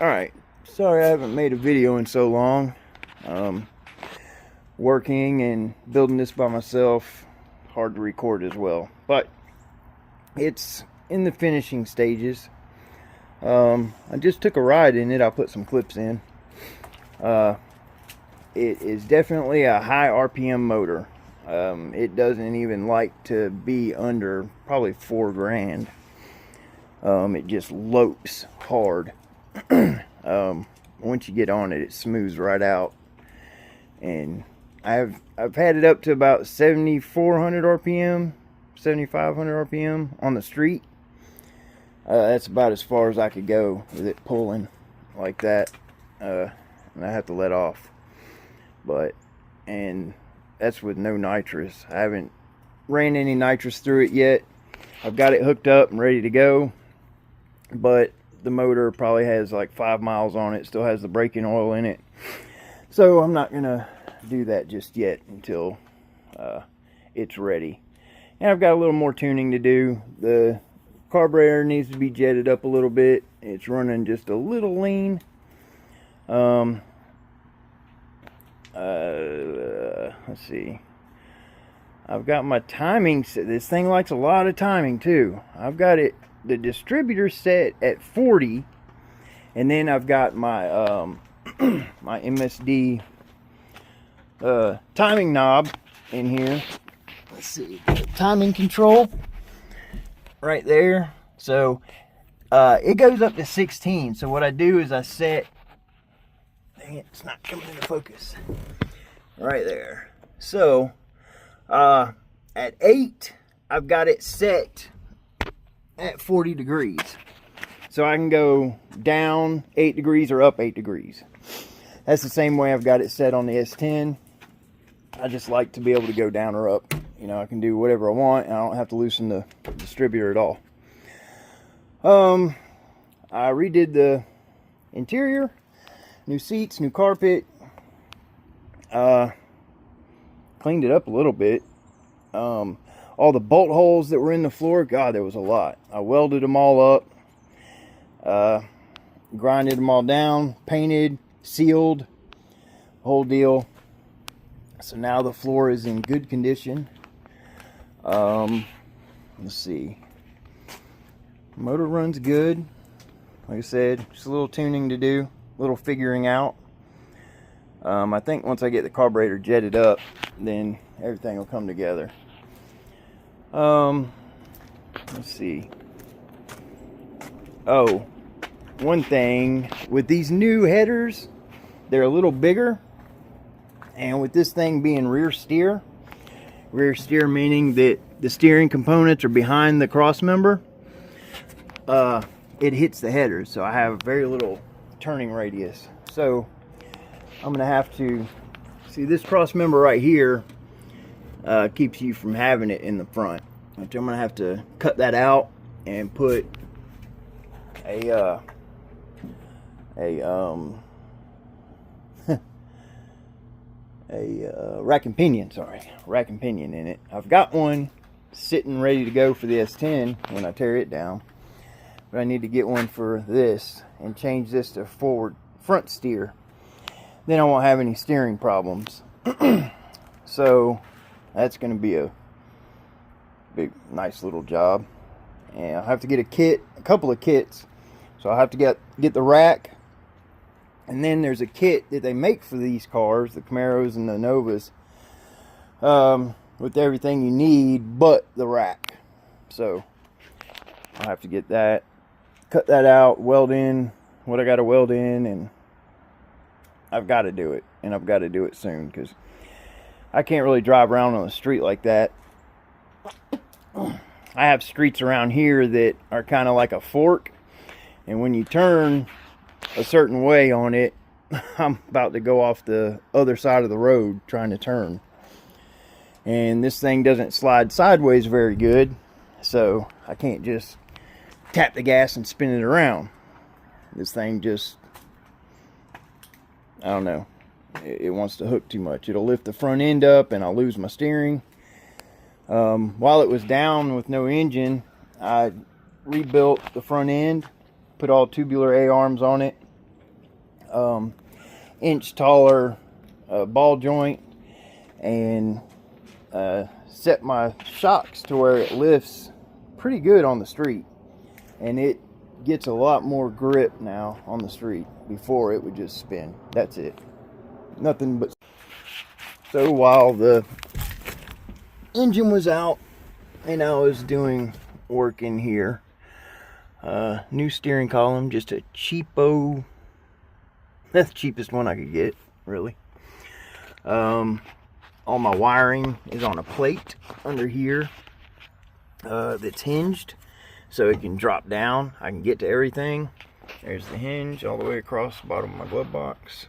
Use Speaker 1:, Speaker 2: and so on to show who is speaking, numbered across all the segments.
Speaker 1: Alright, sorry I haven't made a video in so long. Working and building this by myself, hard to record as well. But it's in the finishing stages. I just took a ride in it. I'll put some clips in. It is definitely a high RPM motor. It doesn't even like to be under probably $4 grand. It just lopes hard. Once you get on it, it smooths right out. And I've had it up to about 7,400 RPM, 7,500 RPM on the street. That's about as far as I could go with it pulling like that. And I have to let off. And that's with no nitrous. I haven't ran any nitrous through it yet. I've got it hooked up and ready to go, but the motor probably has like 5 miles on it. Still has the braking oil in it, so I'm not gonna do that just yet until it's ready. And I've got a little more tuning to do. The carburetor needs to be jetted up a little bit. It's running just a little lean. Let's see. I've got my timing set. This thing likes a lot of timing too. I've got it, the distributor set at 40, and then I've got my my MSD timing knob in here. Let's see, timing control right there. So it goes up to 16. So what I do is I set, dang it, it's not coming into focus right there. So at 8, I've got it set at 40 degrees. So I can go down 8 degrees or up 8 degrees. That's the same way I've got it set on the S10. I just like to be able to go down or up. You know, I can do whatever I want, and I don't have to loosen the distributor at all. I redid the interior, new seats, new carpet, cleaned it up a little bit. All the bolt holes that were in the floor, God, there was a lot. I welded them all up, grinded them all down, painted, sealed, whole deal. So now the floor is in good condition. Let's see. Motor runs good. Like I said, just a little tuning to do, a little figuring out. I think once I get the carburetor jetted up, then everything will come together. Let's see. Oh, one thing with these new headers, they're a little bigger, and with this thing being rear steer meaning that the steering components are behind the cross member, it hits the headers, so I have very little turning radius. So I'm gonna have to see, this cross member right here keeps you from having it in the front, which I'm gonna have to cut that out and put a rack and pinion, rack and pinion in it. I've got one sitting ready to go for the S10 when I tear it down, but I need to get one for this and change this to front steer. Then I won't have any steering problems. So that's going to be a big, nice little job. And I'll have to get a couple of kits. So I'll have to get the rack. And then there's a kit that they make for these cars, the Camaros and the Novas, with everything you need but the rack. So I'll have to get that, cut that out, weld in what I got to weld in, and I've got to do it. And I've got to do it soon, because I can't really drive around on the street like that. I have streets around here that are kind of like a fork, and when you turn a certain way on it, I'm about to go off the other side of the road trying to turn. And this thing doesn't slide sideways very good, so I can't just tap the gas and spin it around. This thing just, I don't know, it wants to hook too much. It'll lift the front end up and I'll lose my steering. While it was down with no engine, I rebuilt the front end, put all tubular A-arms on it, inch taller ball joint, and set my shocks to where it lifts pretty good on the street, and it gets a lot more grip now on the street. Before, it would just spin. That's it. Nothing but. So while the engine was out and I was doing work in here, new steering column, just a cheapo, that's the cheapest one I could get, really. All my wiring is on a plate under here that's hinged, so it can drop down. I can get to everything. There's the hinge all the way across the bottom of my glove box,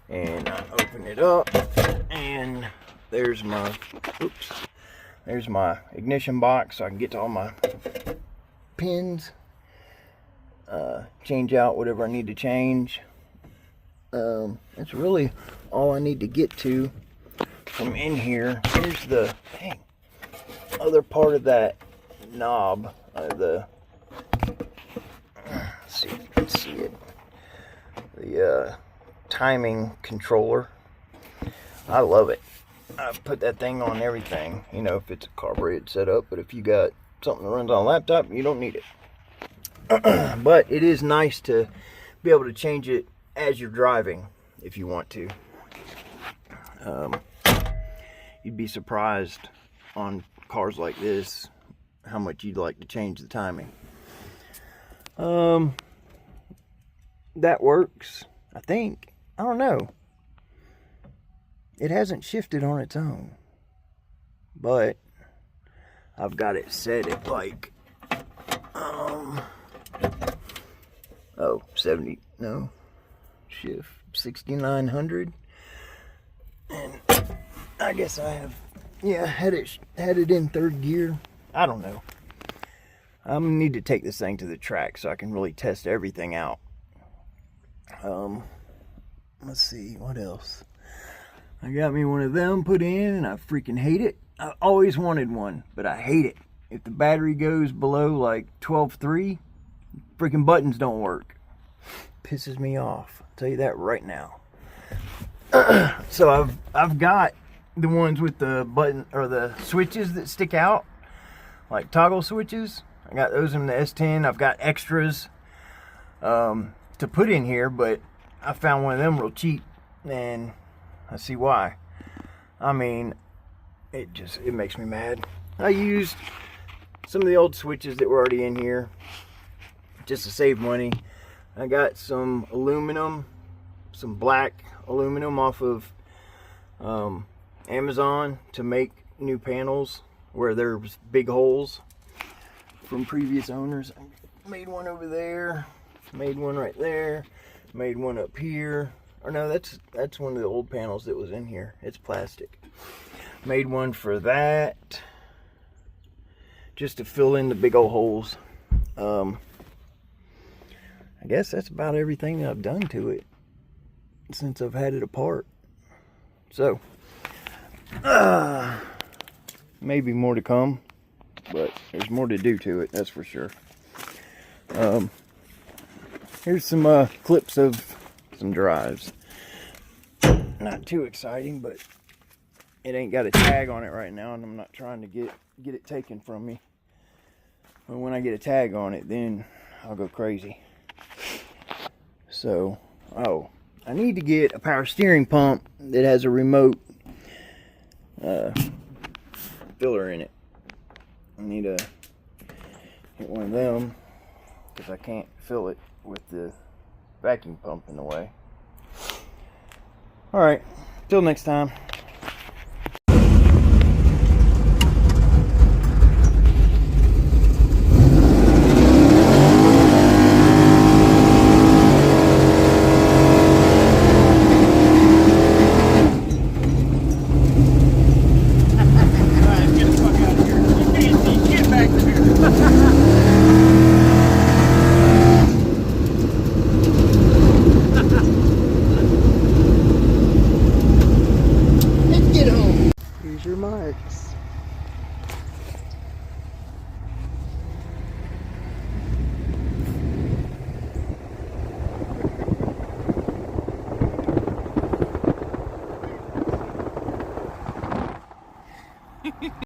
Speaker 1: and I open it up, and there's my there's my ignition box, so I can get to all my pins, change out whatever I need to change. That's really all I need to get to from in here. Here's the other part of that knob, let's see if you can see it, the timing controller. I love it. I've put that thing on everything, you know, if it's a carbureted setup, but if you got something that runs on a laptop, you don't need it. But it is nice to be able to change it as you're driving if you want to. You'd be surprised on cars like this how much you'd like to change the timing. That works, I think. I don't know. It hasn't shifted on its own, but I've got it set at like 6900, and I guess I have had it in third gear. I don't know. I'm gonna need to take this thing to the track so I can really test everything out. Let's see what else. I got me one of them put in, and I freaking hate it. I always wanted one, but I hate it. If the battery goes below like 12.3, freaking buttons don't work. Pisses me off. I'll tell you that right now. So I've got the ones with the button or the switches that stick out, like toggle switches. I got those in the S10. I've got extras to put in here, but I found one of them real cheap, and I see why. I mean, it makes me mad. I used some of the old switches that were already in here just to save money. I got some aluminum, some black aluminum off of Amazon to make new panels where there's big holes from previous owners. I made one over there, made one right there, made one up here. Or no, that's one of the old panels that was in here. It's plastic. Made one for that, just to fill in the big old holes. I guess that's about everything that I've done to it since I've had it apart. So, maybe more to come, but there's more to do to it, that's for sure. Here's some clips of some drives. Not too exciting, but it ain't got a tag on it right now, and I'm not trying to get it taken from me. But when I get a tag on it, then I'll go crazy. So, I need to get a power steering pump that has a remote filler in it. I need to get one of them because I can't fill it with the vacuum pump in the way. Alright, till next time.